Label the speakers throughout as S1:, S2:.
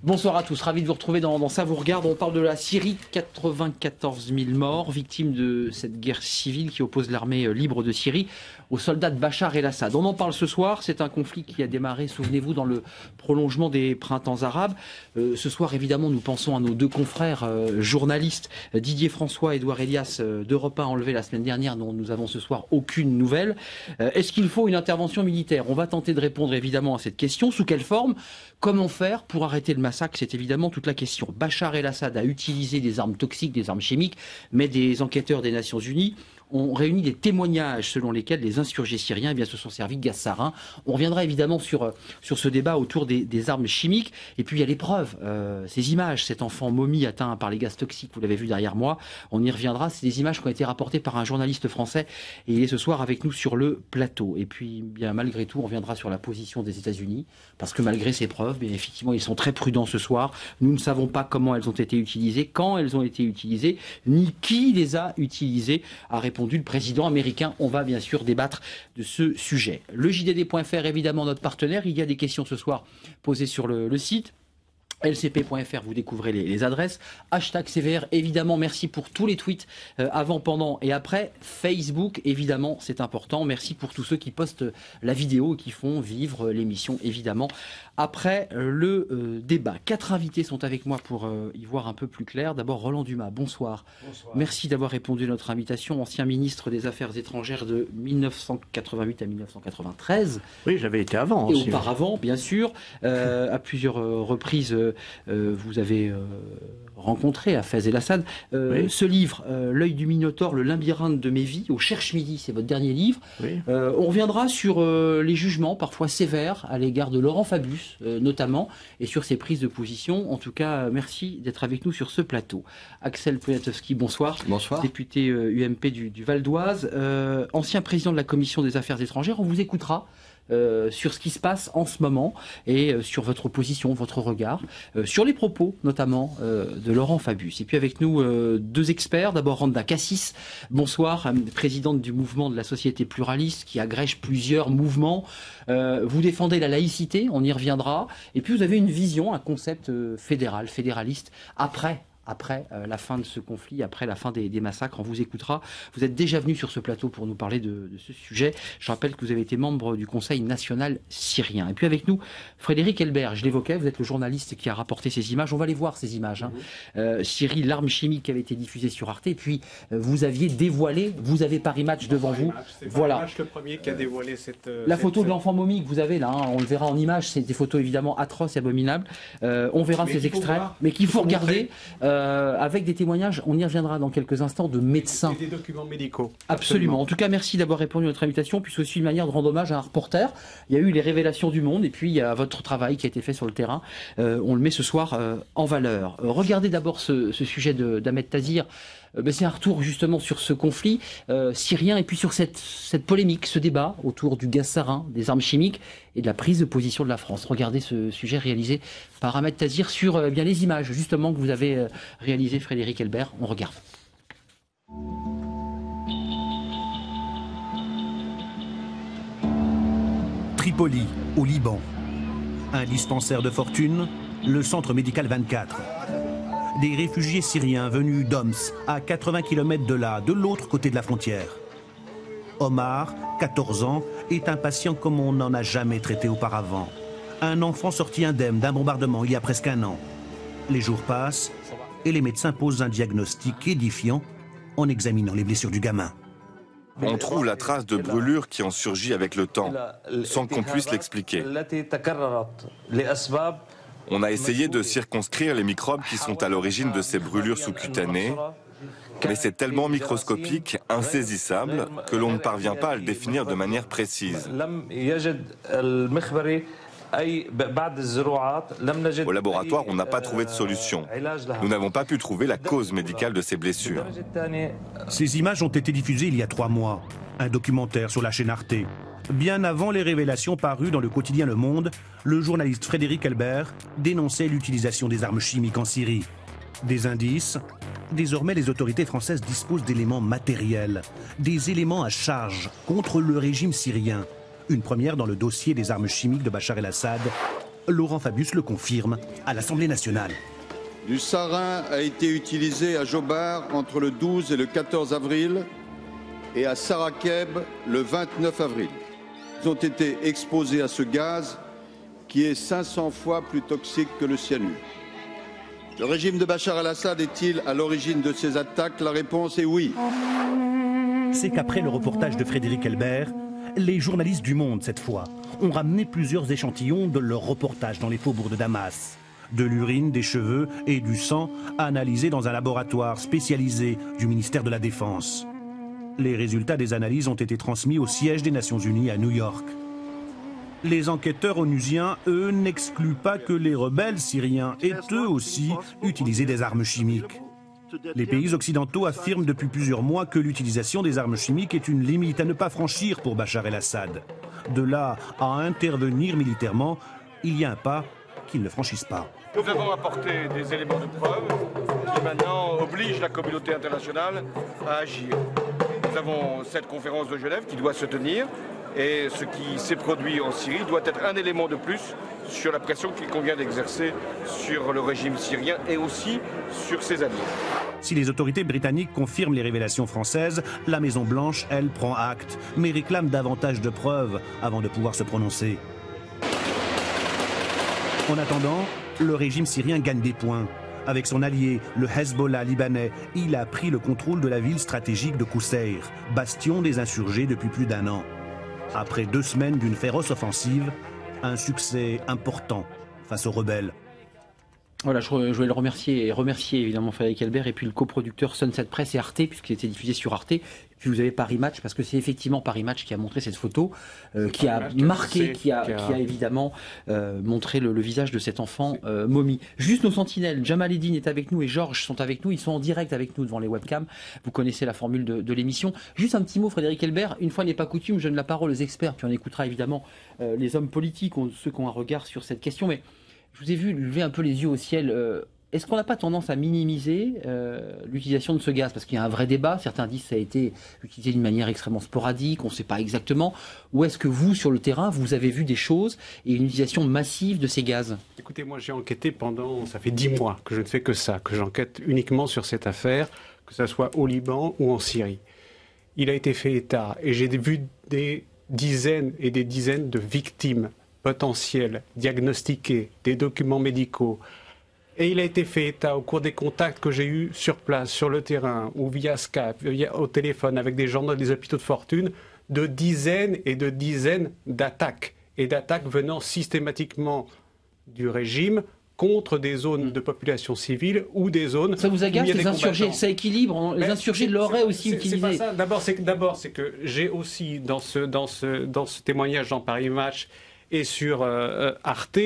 S1: Bonsoir à tous, ravi de vous retrouver dans Ça vous regarde. On parle de la Syrie, 94 000 morts, victimes de cette guerre civile qui oppose l'armée libre de Syrie aux soldats de Bachar el-Assad. On en parle ce soir, c'est un conflit qui a démarré, souvenez-vous, dans le prolongement des printemps arabes. Ce soir, évidemment, nous pensons à nos deux confrères journalistes, Didier François et Édouard Elias d'Europe 1, enlevés la semaine dernière, dont nous avons ce soir aucune nouvelle. Est-ce qu'il faut une intervention militaire? On va tenter de répondre évidemment à cette question. Sous quelle forme? Comment faire pour arrêter le massacre? C'est évidemment toute la question. Bachar el-Assad a utilisé des armes toxiques, des armes chimiques, mais des enquêteurs des Nations Unies ont réuni des témoignages selon lesquels les insurgés syriens eh bien, se sont servis de gaz sarin. On reviendra évidemment sur ce débat autour des armes chimiques. Et puis il y a les preuves, ces images, cet enfant momie atteint par les gaz toxiques, vous l'avez vu derrière moi, on y reviendra. C'est des images qui ont été rapportées par un journaliste français et il est ce soir avec nous sur le plateau. Et puis bien malgré tout, on reviendra sur la position des États-Unis, parce que malgré ces preuves, bien, effectivement, ils sont très prudents ce soir. Nous ne savons pas comment elles ont été utilisées, quand elles ont été utilisées, ni qui les a utilisées, a répondu le président américain. On va bien sûr débattre de ce sujet. Le JDD.fr, évidemment, notre partenaire. Il y a des questions ce soir posées sur le site. lcp.fr, vous découvrez les adresses. Hashtag CVR, évidemment, merci pour tous les tweets avant, pendant et après. Facebook, évidemment, c'est important. Merci pour tous ceux qui postent la vidéo et qui font vivre l'émission, évidemment. Après le débat, 4 invités sont avec moi pour y voir un peu plus clair. D'abord, Roland Dumas, bonsoir. Bonsoir. Merci d'avoir répondu à notre invitation. Ancien ministre des Affaires étrangères de 1988 à 1993.
S2: Oui, j'avais été avant.
S1: Et
S2: aussi,
S1: auparavant, bien sûr, à plusieurs reprises, vous avez rencontré Hafez el-Assad.
S2: Oui.
S1: Ce livre, L'œil du Minotaure, le labyrinthe de mes vies, au Cherche Midi, c'est votre dernier livre.
S2: Oui.
S1: On reviendra sur les jugements parfois sévères à l'égard de Laurent Fabius, notamment, et sur ses prises de position. En tout cas, merci d'être avec nous sur ce plateau. Axel Poniatowski, bonsoir.
S3: Bonsoir.
S1: Député UMP du Val d'Oise, ancien président de la Commission des Affaires étrangères. On vous écoutera sur ce qui se passe en ce moment et sur votre position, votre regard, sur les propos notamment de Laurent Fabius. Et puis avec nous deux experts, d'abord Randa Cassis, bonsoir, présidente du mouvement de la société pluraliste qui agrège plusieurs mouvements. Vous défendez la laïcité, on y reviendra, et puis vous avez une vision, un concept fédéraliste après la fin de ce conflit, après la fin des massacres. On vous écoutera. Vous êtes déjà venu sur ce plateau pour nous parler de ce sujet. Je rappelle que vous avez été membre du Conseil national syrien. Et puis avec nous, Frédéric Elbert, je l'évoquais, vous êtes le journaliste qui a rapporté ces images. On va les voir, ces images. Syrie, l'arme chimique qui avait été diffusée sur Arte. Et puis, vous aviez dévoilé, vous avez Paris Match devant vous.
S4: Voilà. Paris Match le premier qui a dévoilé
S1: la photo de l'enfant momie que vous avez là, on le verra en image. C'est des photos évidemment atroces et abominables. On verra ces extraits, mais qu'il faut regarder. Avec des témoignages, on y reviendra dans quelques instants, de médecins.
S4: Et des documents médicaux.
S1: Absolument. En tout cas, merci d'avoir répondu à notre invitation, puis c'est aussi une manière de rendre hommage à un reporter. Il y a eu les révélations du monde, et puis il y a votre travail qui a été fait sur le terrain. On le met ce soir en valeur. Regardez d'abord ce sujet d'Ahmed Tazir. C'est un retour justement sur ce conflit syrien et puis sur cette polémique, ce débat autour du gaz sarin, des armes chimiques et de la prise de position de la France. Regardez ce sujet réalisé par Ahmed Tazir sur bien les images justement que vous avez réalisées, Frédéric Elbert. On regarde.
S5: Tripoli, au Liban. Un dispensaire de fortune, le centre médical 24. Des réfugiés syriens venus d'Homs, à 80 km de là, de l'autre côté de la frontière. Omar, 14 ans, est un patient comme on n'en a jamais traité auparavant. Un enfant sorti indemne d'un bombardement il y a presque un an. Les jours passent et les médecins posent un diagnostic édifiant en examinant les blessures du gamin.
S6: On trouve la trace de brûlure qui en surgit avec le temps, sans qu'on puisse l'expliquer. On a essayé de circonscrire les microbes qui sont à l'origine de ces brûlures sous-cutanées, mais c'est tellement microscopique, insaisissable, que l'on ne parvient pas à le définir de manière précise. Au laboratoire, on n'a pas trouvé de solution. Nous n'avons pas pu trouver la cause médicale de ces blessures.
S5: Ces images ont été diffusées il y a 3 mois. Un documentaire sur la chaîne Arte. Bien avant les révélations parues dans le quotidien Le Monde, le journaliste Frédéric Elbert dénonçait l'utilisation des armes chimiques en Syrie. Des indices. Désormais, les autorités françaises disposent d'éléments matériels, des éléments à charge contre le régime syrien. Une première dans le dossier des armes chimiques de Bachar el-Assad. Laurent Fabius le confirme à l'Assemblée nationale.
S2: Du sarin a été utilisé à Jobar entre le 12 et le 14 avril et à Sarakeb le 29 avril. Ils ont été exposés à ce gaz qui est 500 fois plus toxique que le cyanure. Le régime de Bachar el-Assad est-il à l'origine de ces attaques? La réponse est oui.
S5: C'est qu'après le reportage de Frédéric Elbert, les journalistes du Monde, cette fois, ont ramené plusieurs échantillons de leur reportage dans les faubourgs de Damas. De l'urine, des cheveux et du sang analysés dans un laboratoire spécialisé du ministère de la Défense. Les résultats des analyses ont été transmis au siège des Nations Unies à New York. Les enquêteurs onusiens, eux, n'excluent pas que les rebelles syriens aient eux aussi utilisé des armes chimiques. Les pays occidentaux affirment depuis plusieurs mois que l'utilisation des armes chimiques est une limite à ne pas franchir pour Bachar el-Assad. De là à intervenir militairement, il y a un pas qu'ils ne franchissent pas.
S3: Nous avons apporté des éléments de preuve qui maintenant obligent la communauté internationale à agir. Nous avons cette conférence de Genève qui doit se tenir et ce qui s'est produit en Syrie doit être un élément de plus sur la pression qu'il convient d'exercer sur le régime syrien et aussi sur ses alliés.
S5: Si les autorités britanniques confirment les révélations françaises, la Maison-Blanche, elle, prend acte, mais réclame davantage de preuves avant de pouvoir se prononcer. En attendant, le régime syrien gagne des points. Avec son allié, le Hezbollah libanais, il a pris le contrôle de la ville stratégique de Kousseir, bastion des insurgés depuis plus d'un an. Après 2 semaines d'une féroce offensive, un succès important face aux rebelles.
S1: Voilà, je voulais le remercier évidemment Frédéric Elbert et puis le coproducteur Sunset Press et Arte, puisqu'il était diffusé sur Arte. Et puis vous avez Paris Match, parce que c'est effectivement Paris Match qui a montré cette photo, qui a marqué, qui a évidemment montré le visage de cet enfant momie. Juste nos sentinelles, Jamal Eddine est avec nous et Georges sont avec nous, ils sont en direct avec nous devant les webcams. Vous connaissez la formule de l'émission. Juste un petit mot, Frédéric Elbert, une fois n'est pas coutume, je donne la parole aux experts, puis on écoutera évidemment les hommes politiques, ceux qui ont un regard sur cette question, mais je vous ai vu lever un peu les yeux au ciel. Est-ce qu'on n'a pas tendance à minimiser l'utilisation de ce gaz? Parce qu'il y a un vrai débat. Certains disent que ça a été utilisé d'une manière extrêmement sporadique, on ne sait pas exactement. Ou est-ce que vous, sur le terrain, vous avez vu des choses et une utilisation massive de ces gaz?
S4: Écoutez, moi j'ai enquêté ça fait 10 mois que je ne fais que ça, que j'enquête uniquement sur cette affaire, que ce soit au Liban ou en Syrie. Il a été fait état et j'ai vu des dizaines et des dizaines de victimes potentiels, diagnostiqués, des documents médicaux. Et il a été fait état au cours des contacts que j'ai eus sur place, sur le terrain, ou via Skype, au téléphone, avec des gens des hôpitaux de fortune, de dizaines et de dizaines d'attaques. Et d'attaques venant systématiquement du régime contre des zones de population civile ou des zones...
S1: Ça vous agace, les insurgés? Ça équilibre, les insurgés l'auraient aussi utilisé.
S4: C'est pas ça. D'abord, c'est que j'ai aussi, dans ce témoignage dans Paris Match, et sur Arte,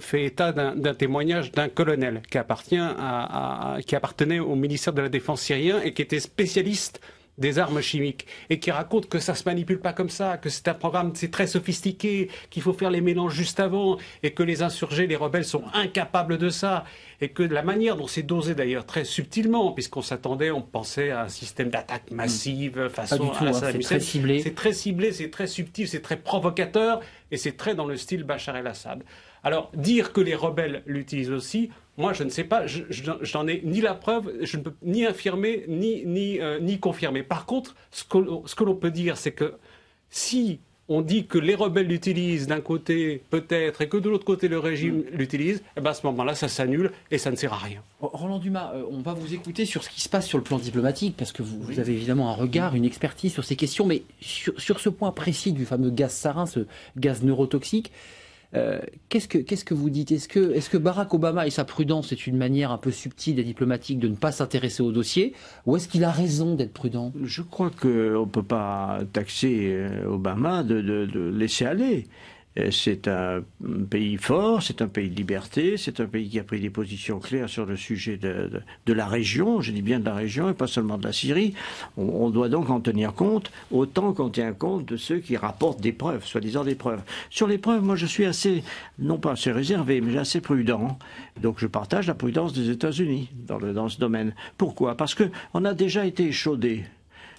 S4: fait état d'un témoignage d'un colonel qui appartenait au ministère de la Défense syrien et qui était spécialiste des armes chimiques et qui raconte que ça se manipule pas comme ça, que c'est un programme, c'est très sophistiqué, qu'il faut faire les mélanges juste avant et que les insurgés, les rebelles sont incapables de ça et que la manière dont c'est dosé d'ailleurs très subtilement, puisqu'on s'attendait, on pensait à un système d'attaque massive façon à
S1: c'est très ciblé.
S4: C'est très ciblé, c'est très subtil, c'est très provocateur et c'est très dans le style Bachar el-Assad. Alors dire que les rebelles l'utilisent aussi, moi je ne sais pas, j'en ai ni la preuve, je ne peux ni affirmer ni confirmer. Par contre, ce que l'on peut dire, c'est que si on dit que les rebelles l'utilisent d'un côté peut-être et que de l'autre côté le régime l'utilise, eh ben à ce moment-là ça s'annule et ça ne sert à rien.
S1: Roland Dumas, on va vous écouter sur ce qui se passe sur le plan diplomatique parce que vous avez évidemment un regard, une expertise sur ces questions, mais sur ce point précis du fameux gaz sarin, ce gaz neurotoxique, qu'est-ce que vous dites? Est-ce que Barack Obama et sa prudence est une manière un peu subtile et diplomatique de ne pas s'intéresser au dossier, ou est-ce qu'il a raison d'être prudent?
S7: Je crois qu'on ne peut pas taxer Obama de laisser aller. C'est un pays fort, c'est un pays de liberté, c'est un pays qui a pris des positions claires sur le sujet de la région, je dis bien de la région et pas seulement de la Syrie. On doit donc en tenir compte, autant qu'on tient compte de ceux qui rapportent des preuves, soi-disant des preuves. Sur les preuves, moi je suis assez, non pas assez réservé, mais assez prudent. Donc je partage la prudence des États-Unis dans ce domaine. Pourquoi? Parce qu'on a déjà été échaudé.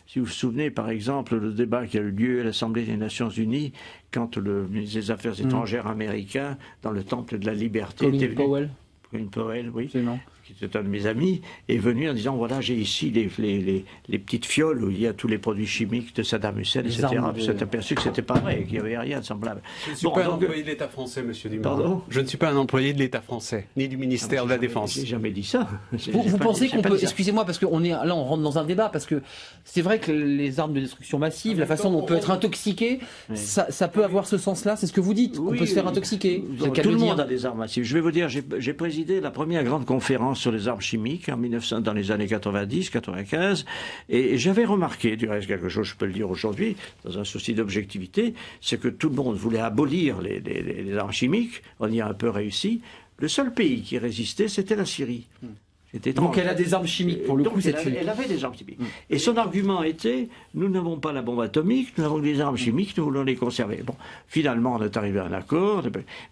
S7: Si vous vous souvenez, par exemple, le débat qui a eu lieu à l'Assemblée des Nations Unies quand le ministre des Affaires étrangères américain, dans le Temple de la Liberté,
S1: Colin Powell.
S7: Colin Powell, oui.
S1: Absolument.
S7: Qui était un de mes amis, est venu en disant voilà, j'ai ici les petites fioles où il y a tous les produits chimiques de Saddam Hussein, etc. Puis s'est aperçu que c'était pas vrai, qu'il n'y avait rien de semblable.
S4: Je ne suis pas un employé de l'État français, monsieur Dumas.
S7: Pardon ?
S4: Je ne suis pas un employé de l'État français, ni du ministère de la Défense.
S7: J'ai jamais dit ça.
S1: Vous pensez qu'on peut, excusez-moi, parce qu'on est là, on rentre dans un débat, parce que c'est vrai que les armes de destruction massive, la façon dont on peut être intoxiqué, ça peut avoir ce sens-là, c'est ce que vous dites, qu'on peut se faire intoxiquer.
S7: Tout le monde a des armes massives. Je vais vous dire, j'ai présidé la première grande conférence sur les armes chimiques en 1900, dans les années 90-95, et j'avais remarqué, du reste quelque chose, je peux le dire aujourd'hui, dans un souci d'objectivité, c'est que tout le monde voulait abolir les armes chimiques, on y a un peu réussi. Le seul pays qui résistait, c'était la Syrie.
S1: Donc elle a des armes chimiques, pour le coup,
S7: elle avait des armes chimiques. Et son argument était, nous n'avons pas la bombe atomique, nous avons des armes chimiques, nous voulons les conserver. Bon, finalement, on est arrivé à un accord,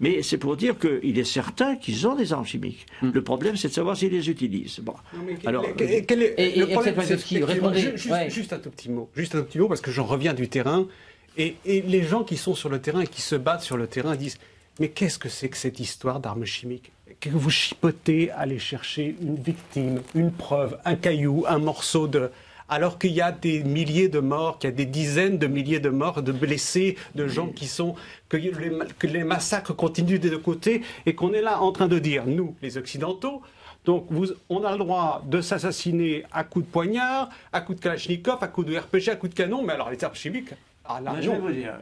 S7: mais c'est pour dire qu'il est certain qu'ils ont des armes chimiques. Le problème, c'est de savoir s'ils les utilisent. Bon.
S4: Alors, juste un tout petit mot, parce que j'en reviens du terrain, et les gens qui sont sur le terrain et qui se battent sur le terrain disent, mais qu'est-ce que c'est que cette histoire d'armes chimiques ? Que vous chipotez à aller chercher une victime, une preuve, un caillou, un morceau de... Alors qu'il y a des milliers de morts, qu'il y a des dizaines de milliers de morts, de blessés, de gens qui sont... Que les massacres continuent des deux côtés et qu'on est là en train de dire, nous, les Occidentaux, donc on a le droit de s'assassiner à coups de poignard, à coups de kalachnikov, à coups de RPG, à coups de canon, mais alors les armes chimiques... Ah là,
S7: je vais vous dire,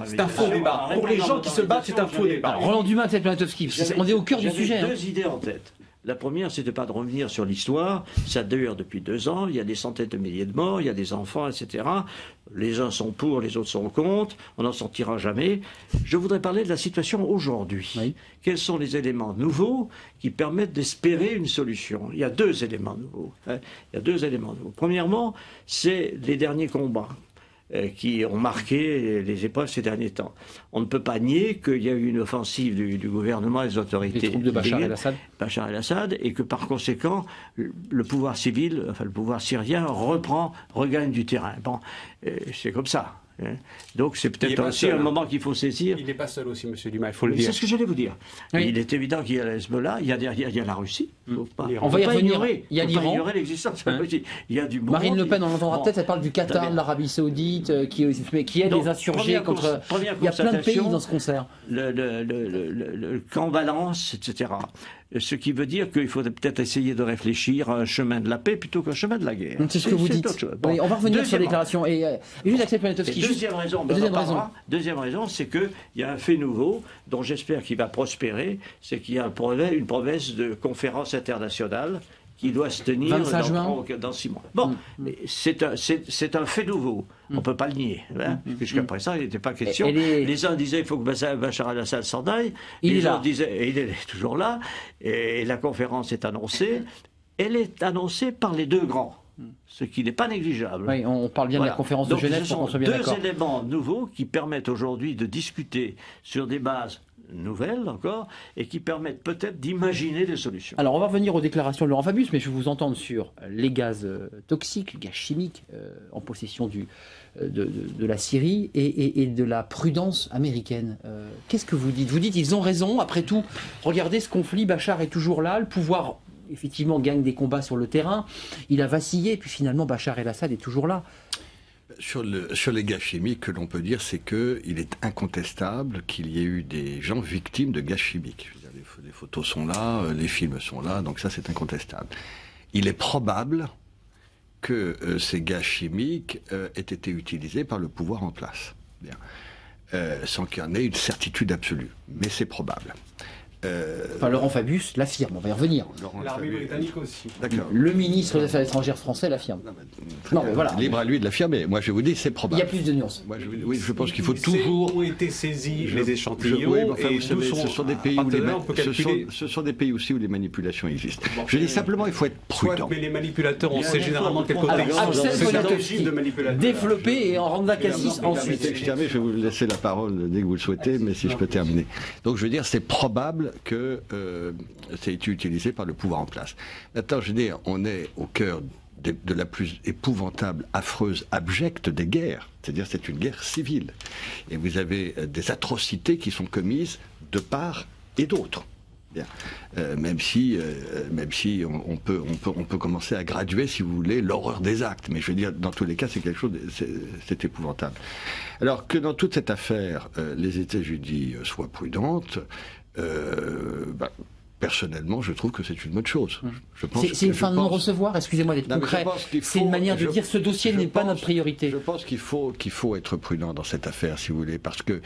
S4: c'est un faux débat. Pour les gens qui se battent, c'est un faux débat.
S1: Alors, Roland Dumas, peut-être Planatowski, on est au cœur du sujet.
S7: J'ai deux idées en tête. La première, c'était pas de revenir sur l'histoire. Ça dure depuis 2 ans. Il y a des centaines de milliers de morts. Il y a des enfants, etc. Les uns sont pour, les autres sont contre. On n'en sortira jamais. Je voudrais parler de la situation aujourd'hui. Oui. Quels sont les éléments nouveaux qui permettent d'espérer une solution ? Il y a 2 éléments nouveaux. Il y a 2 éléments nouveaux. Premièrement, c'est les derniers combats qui ont marqué les épreuves ces derniers temps. On ne peut pas nier qu'il y a eu une offensive du gouvernement et des autorités.
S1: Les troupes de Bachar el-Assad.
S7: Bachar el-Assad, et que par conséquent, le pouvoir civil, enfin le pouvoir syrien, regagne du terrain. Bon, c'est comme ça. Donc c'est peut-être aussi un moment qu'il faut saisir.
S4: Il n'est pas seul aussi, monsieur Dumas, il faut le dire.
S7: C'est ce que j'allais vous dire. Oui. Il est évident qu'il y a le Hezbollah, il y a la Russie.
S1: On va y revenir. Il y a l'Iran.
S7: Il y a du monde.
S1: Marine Le Pen, on l'entendra peut-être, elle parle du Qatar, de l'Arabie Saoudite, qui aide les insurgés contre... Il y a plein de pays dans ce concert.
S7: Le camp balance, etc. Ce qui veut dire qu'il faudrait peut-être essayer de réfléchir à un chemin de la paix plutôt qu'un chemin de la guerre.
S1: C'est ce que vous dites. Bon. Oui, on va revenir sur les déclarations. Et juste Axel Planatowski.
S7: Deuxième raison, c'est qu'il y a un fait nouveau dont j'espère qu'il va prospérer, c'est qu'il y a une promesse de conférence internationale qui doit se tenir dans 6 mois. Bon, c'est un fait nouveau. On ne peut pas le nier. Hein, jusqu'à présent, il n'était pas question. Les uns disaient qu'il faut que Bachar el-Assad s'en aille. Les autres disaient, il est toujours là. Et la conférence est annoncée. Elle est annoncée par les 2 grands. Ce qui n'est pas négligeable.
S1: Oui, on parle bien de la conférence de Genève pour qu'on soit bien d'accord.
S7: 2 éléments nouveaux qui permettent aujourd'hui de discuter sur des bases nouvelles encore, et qui permettent peut-être d'imaginer des solutions.
S1: Alors on va revenir aux déclarations de Laurent Fabius, mais je vais vous entendre sur les gaz toxiques, les gaz chimiques en possession de la Syrie et de la prudence américaine. Qu'est-ce que vous dites ? Vous dites ils ont raison, après tout, regardez ce conflit, Bachar est toujours là, le pouvoir effectivement gagne des combats sur le terrain, il a vacillé, puis finalement Bachar el-Assad est toujours là.
S8: Sur les gaz chimiques, que l'on peut dire, c'est qu'il est incontestable qu'il y ait eu des gens victimes de gaz chimiques. Je veux dire, les photos sont là, les films sont là, donc ça c'est incontestable. Il est probable que ces gaz chimiques aient été utilisés par le pouvoir en place. Bien. Sans qu'il y en ait une certitude absolue. Mais c'est probable.
S1: Enfin, Laurent Fabius l'affirme, on va y revenir.
S4: L'armée britannique aussi.
S8: D'accord.
S1: Le ministre des Affaires étrangères français l'affirme.
S8: Non, mais voilà. Libre à lui de l'affirmer. Moi, je vous dis, c'est probable.
S1: Il y a plus de nuances.
S8: Moi, je pense qu'il faut toujours.
S4: Où ont été saisis les échantillons.
S8: Oui, enfin, vous savez, ce sont des pays aussi où les manipulations existent. Bon, je dis simplement, il faut être prudent.
S4: Mais les manipulateurs, on sait généralement quel côté.
S1: Développer et en rendre Cassis ensuite.
S8: Je vais vous laisser la parole dès que vous le souhaitez, mais si je peux terminer. Donc, je veux dire, c'est probable que ça ait été utilisé par le pouvoir en place. Maintenant, je veux dire, on est au cœur de la plus épouvantable, affreuse, abjecte des guerres. C'est-à-dire c'est une guerre civile. Et vous avez des atrocités qui sont commises de part et d'autre. Bien. Même si on peut commencer à graduer, si vous voulez, l'horreur des actes. Mais je veux dire, dans tous les cas, c'est quelque chose, c'est épouvantable. Alors que dans toute cette affaire, les États-Unis soient prudentes, personnellement, je trouve que c'est une bonne chose.
S1: C'est une fin de non-recevoir, excusez-moi d'être concret. C'est une manière de dire ce dossier n'est pas notre priorité.
S8: Je pense qu'il faut être prudent dans cette affaire, si vous voulez, parce que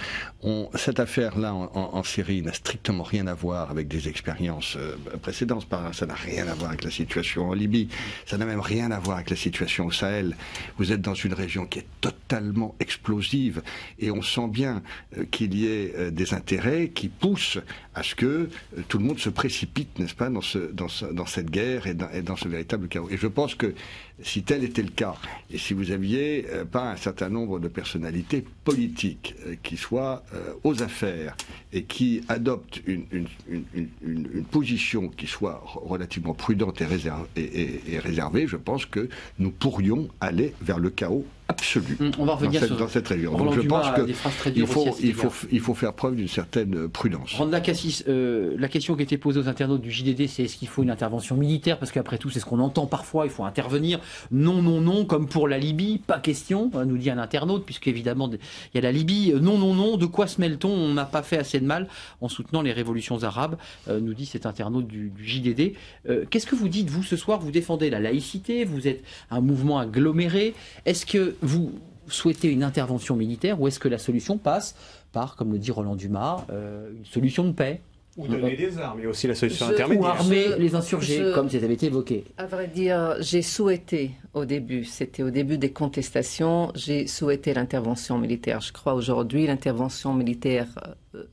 S8: cette affaire-là en Syrie n'a strictement rien à voir avec des expériences précédentes. Ça n'a rien à voir avec la situation en Libye. Ça n'a même rien à voir avec la situation au Sahel. Vous êtes dans une région qui est totalement explosive et on sent bien qu'il y ait des intérêts qui poussent à ce que tout le monde se précipite, n'est-ce pas, dans cette guerre et dans ce véritable chaos. Et je pense que si tel était le cas, et si vous aviez pas un certain nombre de personnalités politiques qui soient aux affaires et qui adoptent une position qui soit relativement prudente et réservée, je pense que nous pourrions aller vers le chaos absolu
S1: on va revenir
S8: dans cette région. Donc je pense qu'il faut faire preuve d'une certaine prudence.
S1: Randa Cassis, la question qui était posée aux internautes du JDD, c'est est-ce qu'il faut une intervention militaire? Parce qu'après tout, c'est ce qu'on entend parfois, il faut intervenir. Non, non, non, comme pour la Libye, pas question, nous dit un internaute, puisqu'évidemment, il y a la Libye. Non, non, non, de quoi se mêle-t-on? On n'a pas fait assez de mal en soutenant les révolutions arabes, nous dit cet internaute du JDD. Qu'est-ce que vous dites, vous, ce soir? Vous défendez la laïcité, vous êtes un mouvement aggloméré. Est-ce que vous souhaitez une intervention militaire ou est-ce que la solution passe par, comme le dit Roland Dumas, une solution de paix?
S4: Ou donner des armes, il y a aussi la solution intermédiaire.
S1: Ou armer les insurgés, comme ça avait été évoqué.
S9: À vrai dire, j'ai souhaité au début, c'était au début des contestations, j'ai souhaité l'intervention militaire. Je crois aujourd'hui, l'intervention militaire,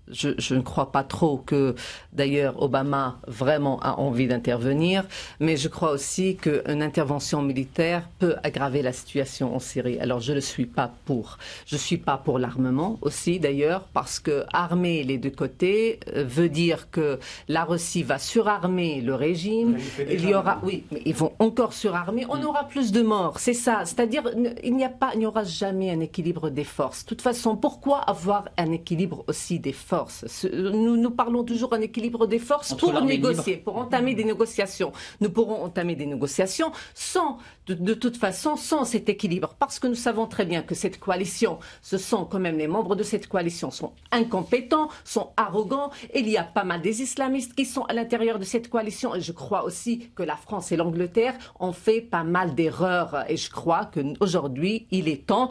S9: je ne crois pas trop que, d'ailleurs, Obama vraiment a envie d'intervenir, mais je crois aussi qu'une intervention militaire peut aggraver la situation en Syrie. Alors, je ne suis pas pour. Je ne suis pas pour l'armement aussi, d'ailleurs, parce que armer les deux côtés veut dire que la Russie va surarmer le régime. Il y aura, oui, mais ils vont encore surarmer. On aura plus de morts. C'est ça. C'est-à-dire, il n'y aura jamais un équilibre des forces. De toute façon, pourquoi avoir un équilibre aussi des forces? Nous parlons toujours d'un équilibre des forces pour négocier, pour entamer des négociations. Nous pourrons entamer des négociations sans, de toute façon, sans cet équilibre. Parce que nous savons très bien que cette coalition, ce sont quand même les membres de cette coalition sont incompétents, sont arrogants. Il y a pas mal des islamistes qui sont à l'intérieur de cette coalition. Et je crois aussi que la France et l'Angleterre ont fait pas mal d'erreurs. Et je crois qu'aujourd'hui, il est temps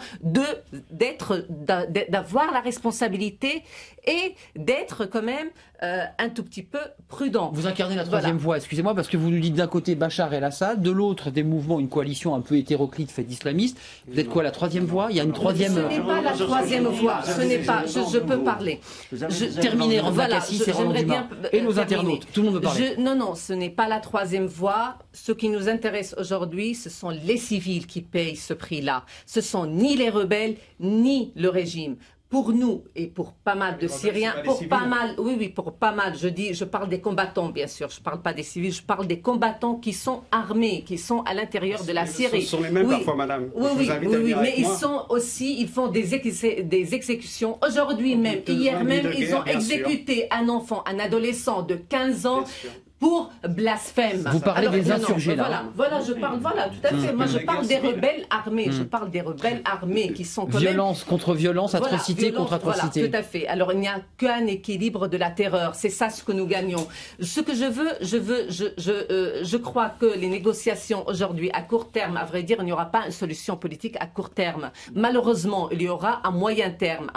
S9: d'avoir la responsabilité et d'être quand même un tout petit peu prudent.
S1: Vous incarnez la troisième voie, excusez-moi, parce que vous nous dites d'un côté Bachar el-Assad, de l'autre des mouvements, une coalition un peu hétéroclite faite d'islamistes. Vous êtes quoi, la troisième voie? Il y a une troisième...
S9: Ce n'est pas la troisième voie, ce n'est pas... Je peux parler.
S1: Terminer, Randa Cassis et Roland Dumas. Et nos internautes, tout le monde veut parler.
S9: Non, ce n'est pas la troisième voie. Ce qui nous intéresse aujourd'hui, ce sont les civils qui payent ce prix-là. Ce sont ni les rebelles, ni le régime. Pour nous et pour pas mal de Syriens, pour pas mal, je parle des combattants bien sûr, je parle pas des civils, je parle des combattants qui sont armés, qui sont à l'intérieur de la Syrie.
S4: Ce sont les mêmes parfois, madame.
S9: Oui, mais ils sont aussi, ils font des exécutions. Aujourd'hui même, hier même, ils ont exécuté un enfant, un adolescent de 15 ans. Pour blasphème.
S1: Vous parlez des insurgés là.
S9: Voilà, tout à fait. Moi, je parle des rebelles armés. Je parle des rebelles armés qui sont quand
S1: violence même... contre violence, atrocité contre atrocité.
S9: Voilà, tout à fait. Alors, il n'y a qu'un équilibre de la terreur. C'est ça ce que nous gagnons. Ce que je crois que les négociations aujourd'hui, à court terme, à vrai dire, il n'y aura pas une solution politique à court terme. Malheureusement, il y aura à moyen terme.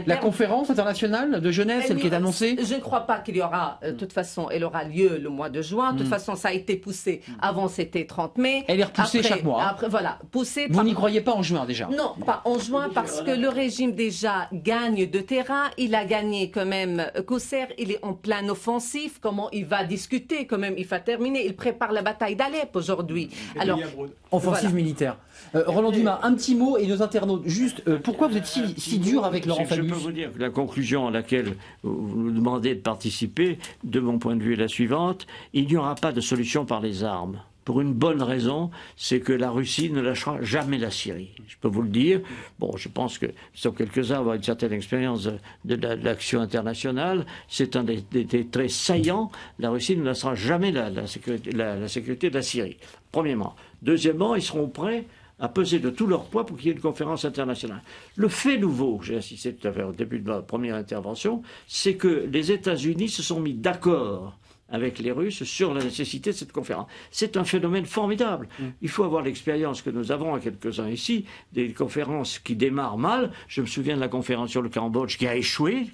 S1: La conférence internationale de Genève, celle qui est annoncée?
S9: Je ne crois pas qu'il y aura, de toute façon, elle aura lieu le mois de juin. De toute façon, ça a été poussé. Avant, c'était 30 mai.
S1: Elle est repoussée chaque mois.
S9: Après, voilà, poussée.
S1: Vous n'y croyez pas en juin déjà?
S9: Non, pas en juin, parce que le régime déjà gagne de terrain. Il a gagné quand même Kousser. Il est en plein offensif. Comment il va discuter? Quand même, il va terminer. Il prépare la bataille d'Alep aujourd'hui. Alors,
S1: offensive militaire. Roland Dumas, un petit mot et nos internautes. Juste, pourquoi vous êtes si dur avec Laurent Fabius?
S7: Je peux vous dire que la conclusion à laquelle vous nous demandez de participer, de mon point de vue, est la suivante. Il n'y aura pas de solution par les armes. pour une bonne raison, c'est que la Russie ne lâchera jamais la Syrie. Je peux vous le dire. Bon, je pense que nous sommes quelques-uns à avoir une certaine expérience de l'action internationale. C'est un des traits saillants. La Russie ne lâchera jamais la sécurité de la Syrie. Premièrement. Deuxièmement, ils seront prêts à peser de tout leur poids pour qu'il y ait une conférence internationale. Le fait nouveau, j'ai insisté tout à l'heure au début de ma première intervention, c'est que les États-Unis se sont mis d'accord avec les Russes sur la nécessité de cette conférence. C'est un phénomène formidable. Il faut avoir l'expérience que nous avons à quelques-uns ici, des conférences qui démarrent mal. Je me souviens de la conférence sur le Cambodge qui a échoué,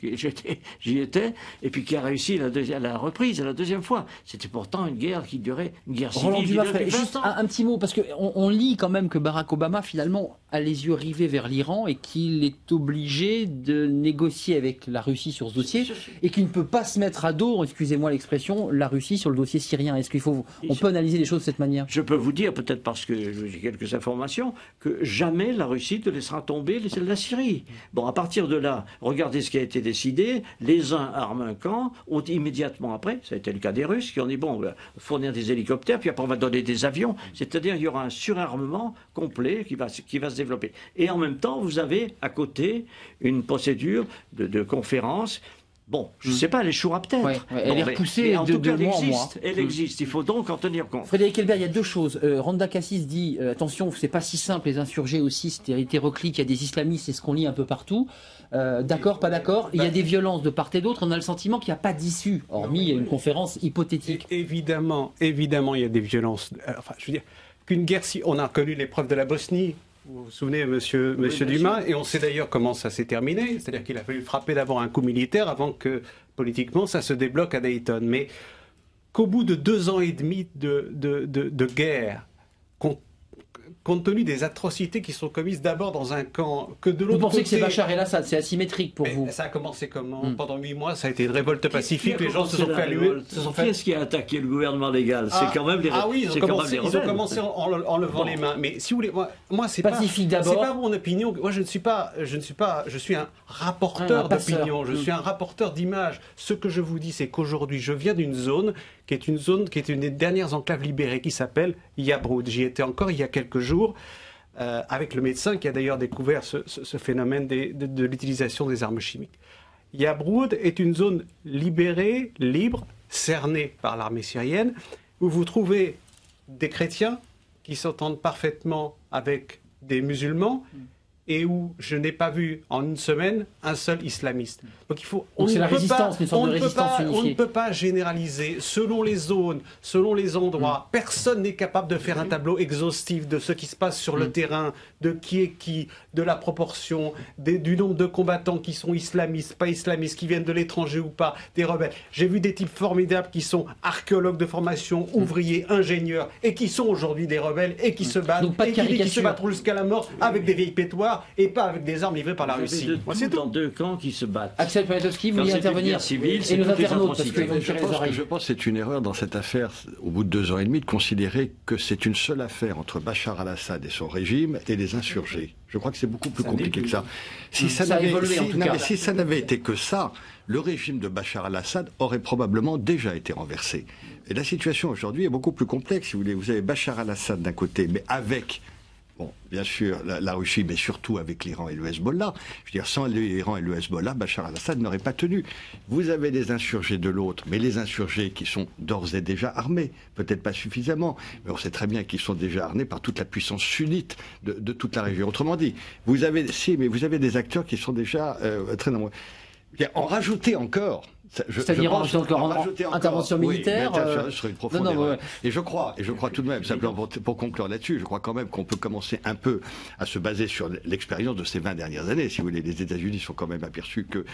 S7: j'y étais, et puis qui a réussi la reprise la deuxième fois. C'était pourtant une guerre qui durait, une guerre civile qui durait depuis 20
S1: juste
S7: ans.
S1: un petit mot, parce qu'on lit quand même que Barack Obama, finalement, a les yeux rivés vers l'Iran et qu'il est obligé de négocier avec la Russie sur ce dossier et qu'il ne peut pas se mettre à dos, excusez-moi l'expression, la Russie sur le dossier syrien. Est-ce on peut analyser les choses de cette manière?
S7: Je peux vous dire, peut-être parce que j'ai quelques informations, que jamais la Russie ne laissera tomber la Syrie. Bon, à partir de là, regardez ce qui a été décidé. Les uns arment un camp, ont immédiatement après, ça a été le cas des Russes, qui ont dit, bon, on va fournir des hélicoptères, puis après on va donner des avions. C'est-à-dire, il y aura un surarmement complet qui va se développer. Et en même temps, vous avez à côté une procédure de conférence. Bon, je ne sais pas, elle échouera peut-être.
S1: Ouais, elle est repoussée
S7: en tout cas,
S1: de mois en mois.
S7: Elle existe, il faut donc en tenir compte.
S1: Frédéric Helbert, il y a deux choses. Randa Kassis dit, attention, c'est pas si simple, les insurgés aussi, c'est hétéroclite, il y a des islamistes, c'est ce qu'on lit un peu partout. D'accord, pas d'accord. Il y a des violences de part et d'autre, on a le sentiment qu'il n'y a pas d'issue, hormis une conférence hypothétique.
S4: Évidemment, il y a des violences. Enfin, je veux dire, qu'une guerre, si on a connu l'épreuve de la Bosnie. Vous vous souvenez, monsieur Dumas, et on sait d'ailleurs comment ça s'est terminé, c'est-à-dire qu'il a fallu frapper d'abord un coup militaire avant que, politiquement, ça se débloque à Dayton. Mais qu'au bout de 2 ans et demi de guerre, compte tenu des atrocités qui sont commises d'abord dans un camp, que de l'autre côté...
S1: Vous pensez que c'est Bachar el-Assad, c'est asymétrique pour vous?
S4: Ça a commencé comment? Pendant 8 mois, ça a été une révolte pacifique, les gens se sont fait allumer.
S7: Qui est-ce qui a attaqué le gouvernement légal? C'est quand même les
S4: ils ont commencé en levant les mains. Mais si vous voulez, moi c'est
S1: pacifique
S4: pas...
S1: d'abord.
S4: C'est pas mon opinion. Moi, je suis un rapporteur d'opinion, je suis un rapporteur d'image. Ce que je vous dis, c'est qu'aujourd'hui, je viens d'une zone qui est une des dernières enclaves libérées, qui s'appelle Yabroud. J'y étais encore il y a quelques jours, avec le médecin qui a d'ailleurs découvert ce phénomène de l'utilisation des armes chimiques. Yabroud est une zone libérée, libre, cernée par l'armée syrienne, où vous trouvez des chrétiens qui s'entendent parfaitement avec des musulmans, et où je n'ai pas vu en une semaine un seul islamiste. Donc il faut.
S1: Donc c'est la résistance, une sorte de résistance unifiée.
S4: On ne peut pas généraliser selon les zones, selon les endroits. Personne n'est capable de faire un tableau exhaustif de ce qui se passe sur le terrain, de qui est qui, de la proportion, du nombre de combattants qui sont islamistes, pas islamistes, qui viennent de l'étranger ou pas, des rebelles. J'ai vu des types formidables qui sont archéologues de formation, ouvriers, ingénieurs, et qui sont aujourd'hui des rebelles et qui se battent,
S1: donc pas de
S4: qui se battront jusqu'à la mort avec des vieilles pétoires et pas avec des armes livrées par la Russie.
S7: C'est dans 2 camps qui se battent.
S1: Axel Poniatowski, vous voulez intervenir?
S7: Et
S1: nos internautes, parce qu'ils vont tirer les oreilles.
S8: Je pense que c'est une erreur dans cette affaire, au bout de 2 ans et demi, de considérer que c'est une seule affaire entre Bachar al-Assad et son régime et les insurgés. Je crois que c'est beaucoup plus compliqué que ça. Si ça n'avait été que ça, le régime de Bachar al-Assad aurait probablement déjà été renversé. Et la situation aujourd'hui est beaucoup plus complexe. Si vous voulez, vous avez Bachar al-Assad d'un côté, mais avec... Bon, bien sûr, la Russie, mais surtout avec l'Iran et le Hezbollah. Je veux dire, sans l'Iran et le Hezbollah, Bachar al-Assad n'aurait pas tenu. Vous avez des insurgés de l'autre, mais les insurgés qui sont d'ores et déjà armés, peut-être pas suffisamment, mais on sait très bien qu'ils sont déjà armés par toute la puissance sunnite de toute la région. Autrement dit, vous avez des acteurs qui sont déjà très nombreux. En rajouter encore...
S1: C'est-à-dire encore intervention militaire.
S8: Ce serait une profonde erreur. Et je crois tout de même, simplement pour conclure là-dessus, je crois quand même qu'on peut commencer un peu à se baser sur l'expérience de ces 20 dernières années. Si vous voulez, les États-Unis sont quand même aperçus que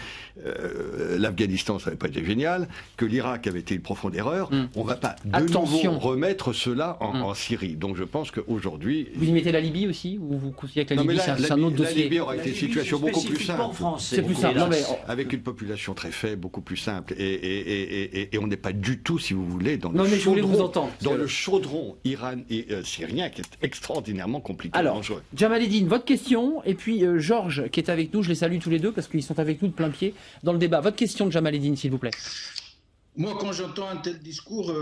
S8: l'Afghanistan, ça n'avait pas été génial, que l'Irak avait été une profonde erreur. On ne va pas de nouveau remettre cela en Syrie. Donc je pense qu'aujourd'hui...
S1: Vous y mettez la Libye aussi? Ou vous considérez que la Libye, c'est un autre dossier?
S8: La Libye aurait été une situation beaucoup plus simple.
S1: C'est plus simple.
S8: Avec une population très faible, beaucoup plus simple. Et on n'est pas du tout, si vous voulez, dans le chaudron syrien qui est extraordinairement compliqué.
S1: Alors, Jamal Eddine, votre question, et puis Georges qui est avec nous, je les salue tous les deux parce qu'ils sont avec nous de plein pied dans le débat. Votre question, Jamal Eddine, s'il vous plaît.
S10: Moi, quand j'entends un tel discours,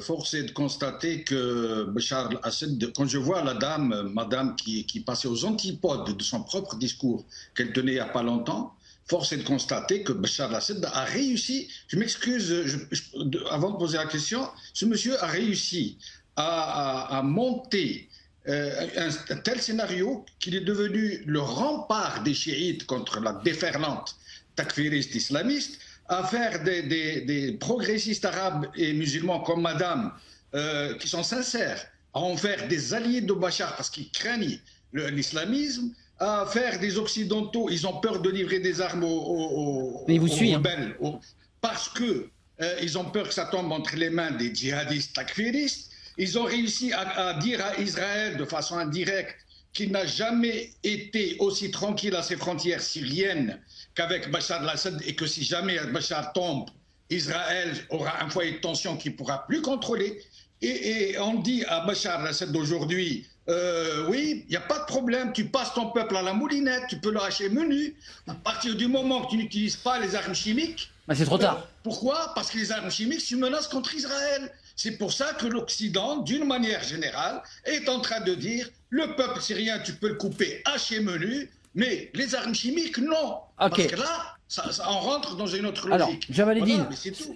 S10: force est de constater que Bachar al-Assad, quand je vois la dame, madame, qui passait aux antipodes de son propre discours qu'elle tenait il n'y a pas longtemps, force est de constater que Bachar al-Assad a réussi, je m'excuse avant de poser la question, ce monsieur a réussi à monter un tel scénario qu'il est devenu le rempart des chiites contre la déferlante takfiriste islamiste, à faire des progressistes arabes et musulmans comme madame, qui sont sincères, à en faire des alliés de Bachar parce qu'ils craignent l'islamisme, à faire des occidentaux, ils ont peur de livrer des armes aux rebelles, parce que ils ont peur que ça tombe entre les mains des djihadistes takfiristes. Ils ont réussi à dire à Israël de façon indirecte qu'il n'a jamais été aussi tranquille à ses frontières syriennes qu'avec Bachar al-Assad, et que si jamais Bachar tombe, Israël aura un foyer de tension qu'il ne pourra plus contrôler. Et on dit à Bachar al-Assad d'aujourd'hui, oui, il n'y a pas de problème, tu passes ton peuple à la moulinette, tu peux le hacher menu, à partir du moment que tu n'utilises pas les armes chimiques.
S1: C'est trop tard.
S10: Pourquoi? Parce que les armes chimiques, c'est une menace contre Israël. C'est pour ça que l'Occident, d'une manière générale, est en train de dire, le peuple syrien, tu peux le couper haché menu, mais les armes chimiques, non. Parce que là, on rentre dans une autre logique.
S1: Alors, Jamaluddin,
S10: voilà,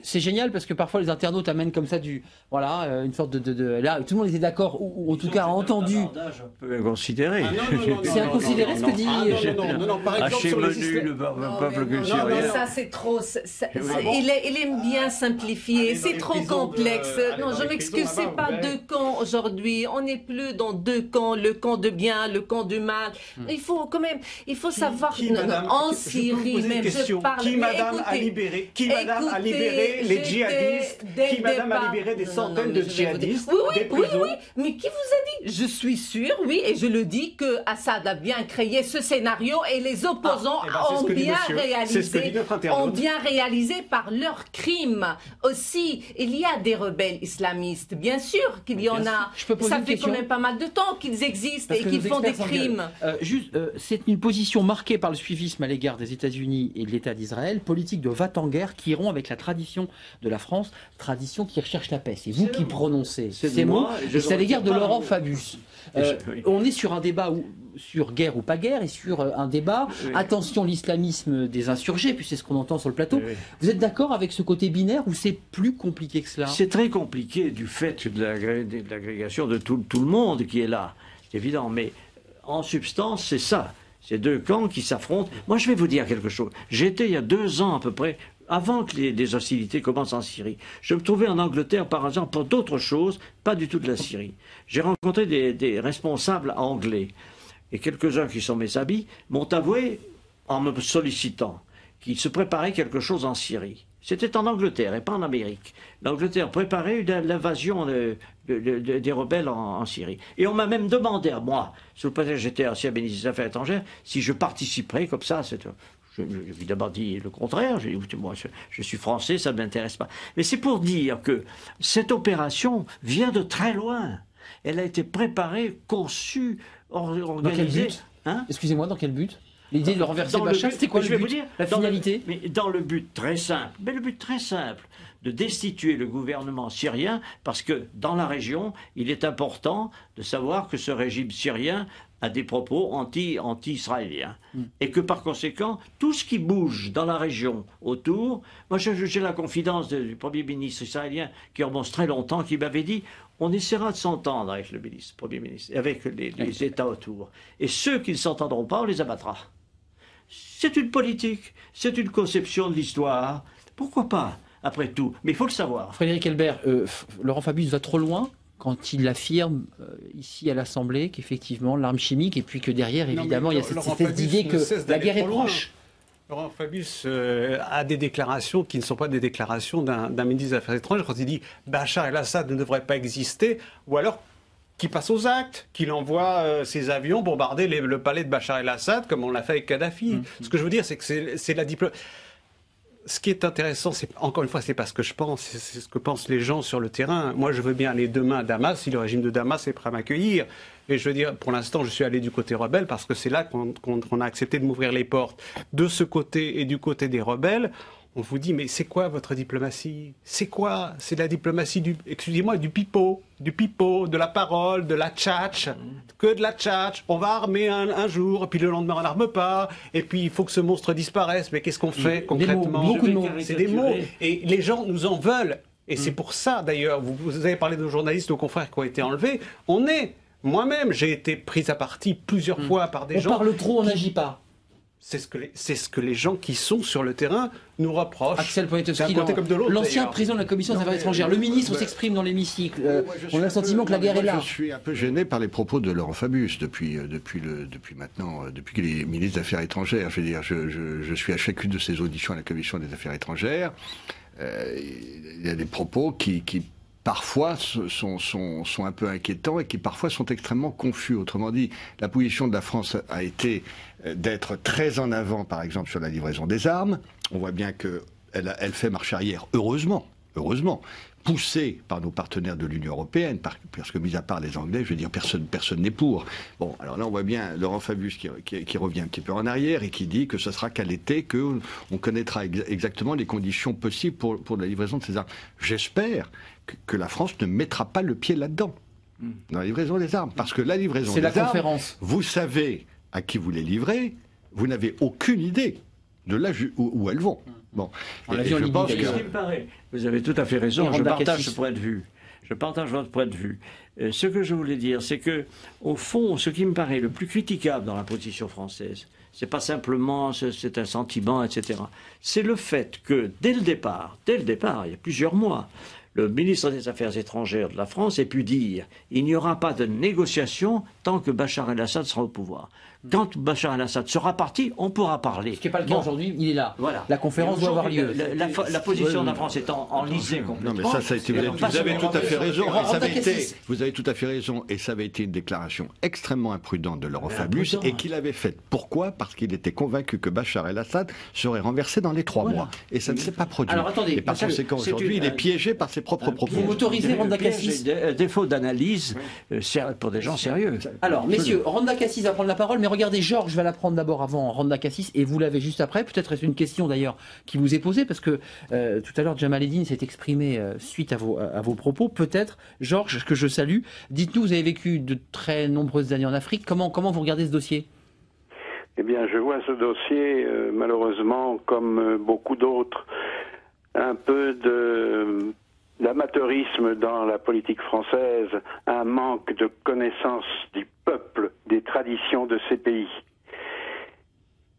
S1: c'est génial parce que parfois les internautes amènent comme ça une sorte de là, tout le monde était d'accord, ou en tout cas a entendu.
S7: Un peu inconsidéré.
S1: C'est inconsidéré ce que dit.
S4: Non, par exemple, sur
S7: le peuple syrien.
S9: Ça, c'est trop. Il aime bien simplifier. C'est trop complexe. Non, je m'excuse, c'est pas deux camps aujourd'hui. On n'est plus dans deux camps, le camp de bien, le camp du mal. Il faut quand même, savoir. En Syrie même.
S4: Qui, madame, a libéré les djihadistes? Qui, madame, a libéré des centaines de djihadistes?
S9: Oui, mais qui vous a dit? Je suis sûre, oui, et je le dis, que Assad a bien créé ce scénario et les opposants ont bien réalisé par leurs crimes. Aussi, il y a des rebelles islamistes, bien sûr qu'il y en a. Ça fait quand même pas mal de temps qu'ils existent et qu'ils font des crimes.
S1: C'est une position marquée par le suivisme à l'égard des États-Unis et de l'État d'Israël, politique de va en guerre qui rompt avec la tradition de la France, tradition qui recherche la paix. C'est vous qui prononcez ces mots, et c'est à l'égard de Laurent Fabius. On est sur un débat sur guerre ou pas guerre, et sur un débat, attention l'islamisme des insurgés, puis c'est ce qu'on entend sur le plateau. Vous êtes d'accord avec ce côté binaire ou c'est plus compliqué que cela?
S7: C'est très compliqué du fait de l'agrégation de tout le monde qui est là, c'est évident, mais en substance c'est ça. Ces deux camps qui s'affrontent. Moi, je vais vous dire quelque chose. J'étais il y a 2 ans à peu près, avant que les hostilités commencent en Syrie. Je me trouvais en Angleterre, par exemple, pour d'autres choses, pas du tout de la Syrie. J'ai rencontré des responsables anglais. Et quelques-uns qui sont mes amis m'ont avoué, en me sollicitant, qu'il se préparait quelque chose en Syrie. C'était en Angleterre et pas en Amérique. L'Angleterre préparait l'invasion des rebelles en Syrie. Et on m'a même demandé à moi, sous le prétexte que j'étais ancien ministre des Affaires étrangères, si je participerais comme ça. J'ai évidemment dit le contraire. J'ai dit, écoutez, moi, je suis français, ça ne m'intéresse pas. Mais c'est pour dire que cette opération vient de très loin. Elle a été préparée, conçue, organisée.
S1: Dans quel but Excusez-moi, dans quel but? L'idée de renverser Bachar, c'était quoi le but? La finalité?
S7: Mais dans le but très simple, de destituer le gouvernement syrien, parce que dans la région, il est important de savoir que ce régime syrien a des propos anti-israéliens. Et que par conséquent, tout ce qui bouge dans la région autour, moi j'ai la confidence du Premier ministre israélien qui remonte très longtemps, qui m'avait dit on essaiera de s'entendre avec le Premier ministre, avec les États autour. Et ceux qui ne s'entendront pas, on les abattra. C'est une politique, c'est une conception de l'histoire. Pourquoi pas, après tout? Mais il faut le savoir.
S1: Frédéric Elbert, Laurent Fabius va trop loin quand il affirme ici à l'Assemblée qu'effectivement l'arme chimique, et puis que derrière, évidemment, il y a cette espèce d'idée que la guerre est proche.
S4: Laurent Fabius a des déclarations qui ne sont pas des déclarations d'un ministre des Affaires étrangères quand il dit Bachar el-Assad ne devrait pas exister, ou alors qui passe aux actes, qu'il envoie ses avions bombarder le palais de Bachar el-Assad comme on l'a fait avec Kadhafi. Ce que je veux dire, c'est que c'est la diplomatie. Ce qui est intéressant, encore une fois, c'est pas ce que je pense, c'est ce que pensent les gens sur le terrain. Moi, je veux bien aller demain à Damas si le régime de Damas est prêt à m'accueillir. Et je veux dire, pour l'instant, je suis allé du côté rebelle parce que c'est là qu'on a accepté de m'ouvrir les portes. De ce côté et du côté des rebelles, On vous dit, mais c'est quoi votre diplomatie? C'est quoi? C'est la diplomatie excusez-moi, du pipeau, de la parole, de la tchatch, que de la tchatch. On va armer un jour, et puis le lendemain on n'arme pas, et puis il faut que ce monstre disparaisse. Mais qu'est-ce qu'on fait concrètement?
S1: Beaucoup de mots.
S4: C'est des mots, et les gens nous en veulent. Et c'est pour ça, d'ailleurs, vous avez parlé de journalistes, nos confrères qui ont été enlevés. Moi-même, j'ai été pris à partie plusieurs fois par des gens.
S1: On parle trop, on n'agit pas.
S4: C'est ce que les gens qui sont sur le terrain nous reprochent.
S1: Axel Poniatowski,
S4: l'ancien
S1: l'ancien président de la Commission des Affaires étrangères. Le ministre s'exprime dans l'hémicycle. On a le sentiment que la guerre est là.
S8: Je suis un peu gêné par les propos de Laurent Fabius depuis qu'il est ministre des Affaires étrangères. Je veux dire, je suis à chacune de ses auditions à la Commission des Affaires étrangères. Il y a des propos qui parfois sont un peu inquiétants et qui parfois sont extrêmement confus. Autrement dit, la position de la France a été d'être très en avant, par exemple, sur la livraison des armes. On voit bien qu'elle fait marche arrière, heureusement, poussée par nos partenaires de l'Union européenne, parce que, mis à part les Anglais, je veux dire, personne n'est pour. Bon, alors là, on voit bien Laurent Fabius qui revient un petit peu en arrière et qui dit que ce sera qu'à l'été qu'on connaîtra exactement les conditions possibles pour la livraison de ces armes. J'espère que la France ne mettra pas le pied là-dedans, dans la livraison des armes. Parce que la livraison des armes, vous savez à qui vous les livrez, vous n'avez aucune idée de là où elles vont. Bon,
S7: je pense que... Vous avez tout à fait raison, je partage ce point de vue. Je partage votre point de vue. Ce que je voulais dire, c'est que, au fond, ce qui me paraît le plus critiquable dans la position française, c'est pas simplement, c'est un sentiment, etc. C'est le fait que, dès le départ, il y a plusieurs mois, le ministre des Affaires étrangères de la France ait pu dire « il n'y aura pas de négociation tant que Bachar el-Assad sera au pouvoir ». Quand Bachar el-Assad sera parti, on pourra parler.
S1: Ce qui n'est pas le cas aujourd'hui, il est là. Voilà. La conférence doit avoir lieu.
S7: La position de la France est enlisée complètement.
S8: Non, mais ça a été, vous avez tout à fait raison. Vous avez tout à fait raison. Et ça avait été une déclaration extrêmement imprudente de Laurent Fabius et qu'il avait faite. Pourquoi? Parce qu'il était convaincu que Bachar el-Assad serait renversé dans les 3 mois. Et ça ne s'est pas produit.
S1: Alors attendez.
S8: Et par conséquent, aujourd'hui, il est piégé par ses propres propos.
S1: Vous m'autorisez, Randa Cassis?
S7: Défaut d'analyse pour des gens sérieux.
S1: Alors, messieurs, Randa Cassis va prendre la parole, mais regardez, Georges va la prendre d'abord avant Randa Cassis, et vous l'avez juste après. Peut-être est-ce une question d'ailleurs qui vous est posée, parce que tout à l'heure Jamal Eddine s'est exprimé suite à vos propos. Peut-être, Georges, que je salue, dites-nous, vous avez vécu de très nombreuses années en Afrique, comment vous regardez ce dossier?
S11: Eh bien, je vois ce dossier, malheureusement, comme beaucoup d'autres, un peu d'amateurisme dans la politique française, un manque de connaissance du peuple, des traditions de ces pays.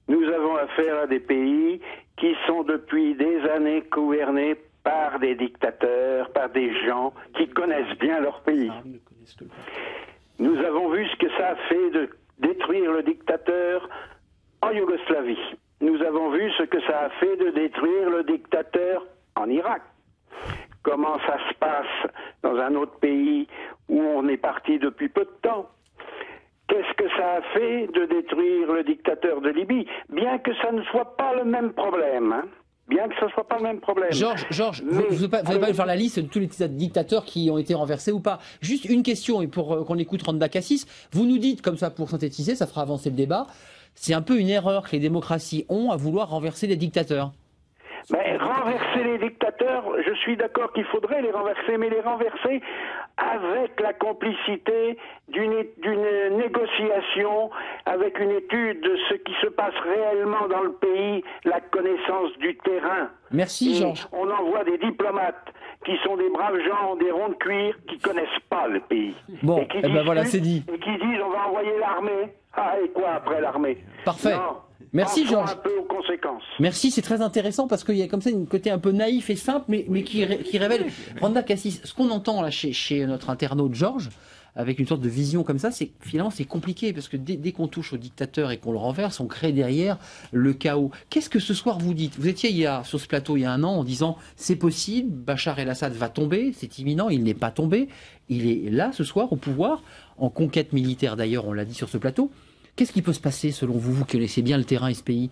S11: Nous avons affaire à des pays qui sont depuis des années gouvernés par des dictateurs, par des gens qui connaissent bien leur pays. Nous avons vu ce que ça a fait de détruire le dictateur en Yougoslavie. Nous avons vu ce que ça a fait de détruire le dictateur en Irak. Comment ça se passe dans un autre pays où on est parti depuis peu de temps? Qu'est-ce que ça a fait de détruire le dictateur de Libye? Bien que ça ne soit pas le même problème, hein. Bien que ce ne soit pas le même problème.
S1: Georges, vous n'allez pas faire la liste de tous les dictateurs qui ont été renversés ou pas. Juste une question, et pour qu'on écoute Randa Cassis, vous nous dites, comme ça pour synthétiser, ça fera avancer le débat, c'est un peu une erreur que les démocraties ont à vouloir renverser les dictateurs.
S11: Mais renverser les dictateurs, je suis d'accord qu'il faudrait les renverser, mais les renverser avec la complicité d'une négociation, avec une étude de ce qui se passe réellement dans le pays, la connaissance du terrain.
S1: Merci, Georges.
S11: On envoie des diplomates qui sont des braves gens, des ronds de cuir, qui connaissent pas le pays.
S1: Bon, et ben voilà, c'est dit.
S11: Et qui disent on va envoyer l'armée. Ah, et quoi après l'armée?
S1: Parfait.
S11: Non.
S1: Merci Georges.
S11: Un peu aux conséquences.
S1: Merci, c'est très intéressant parce qu'il y a comme ça un côté un peu naïf et simple, mais qui révèle. Randa Cassis, ce qu'on entend là chez notre internaute Georges, avec une sorte de vision comme ça, c'est finalement c'est compliqué parce que dès qu'on touche au dictateur et qu'on le renverse, on crée derrière le chaos. Qu'est-ce que ce soir vous dites? Vous étiez sur ce plateau il y a un an en disant c'est possible, Bachar el-Assad va tomber, c'est imminent, il n'est pas tombé, il est là ce soir au pouvoir, en conquête militaire d'ailleurs, on l'a dit sur ce plateau. Qu'est-ce qui peut se passer selon vous, vous qui connaissez bien le terrain et ce pays?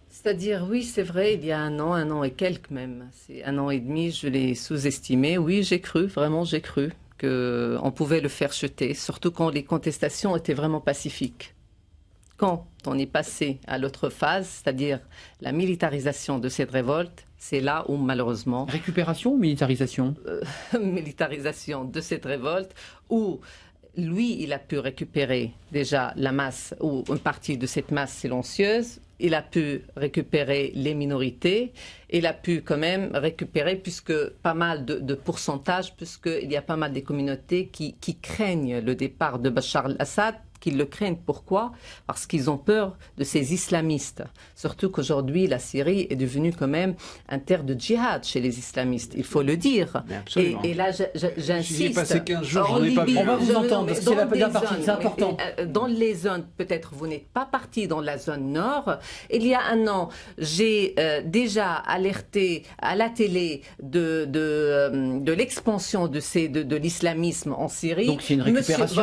S9: C'est-à-dire, oui, c'est vrai, il y a un an et quelques même, c'est 1 an et demi, je l'ai sous-estimé. Oui, j'ai cru, vraiment j'ai cru qu'on pouvait le faire chuter, surtout quand les contestations étaient vraiment pacifiques. quand on est passé à l'autre phase, c'est-à-dire la militarisation de cette révolte, c'est là où malheureusement...
S1: Récupération ou militarisation?
S9: Militarisation de cette révolte, où lui, il a pu récupérer déjà la masse, ou une partie de cette masse silencieuse, il a pu récupérer les minorités, il a pu quand même récupérer puisque pas mal de pourcentages, puisqu'il y a pas mal des communautés qui craignent le départ de Bachar al-Assad, qu'ils le craignent. Pourquoi? Parce qu'ils ont peur de ces islamistes. Surtout qu'aujourd'hui, la Syrie est devenue quand même un terre de djihad chez les islamistes. Il faut le dire. Et là, j'insiste.
S4: J'y ai passé 15 jours, j'en ai pas vu.
S1: On va vous entendre, parce que c'est la partie, c'est important.
S9: Dans les zones, peut-être vous n'êtes pas parti dans la zone nord. Il y a un an, j'ai déjà alerté à la télé de l'expansion de l'islamisme en Syrie.
S1: Donc c'est une récupération.